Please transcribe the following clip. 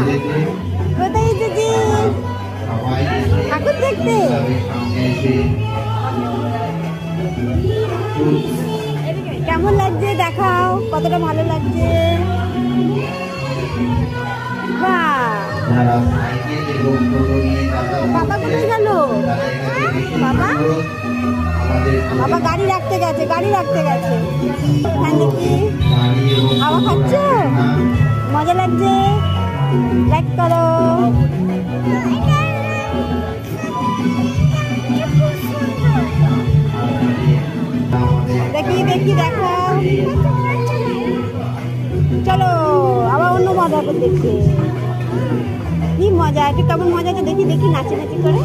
কোথায় এসেছি? ঠাকুর দেখতে। কেমন লাগছে দেখাও, কতটা ভালো লাগছে। বাবা কোথায় গেল? বাবা বাবা গাড়ি রাখতে গেছে, গাড়ি রাখতে গেছে। হ্যাঁ দেখি হাওয়া খাচ্ছ, মজা লাগছে। লাইক করো। দেখি দেখি দেখো, চলো আবার অন্য মজা করে দেখি। কি মজা, একটু কেমন মজা দেখি দেখি, নাচি নাচি করে।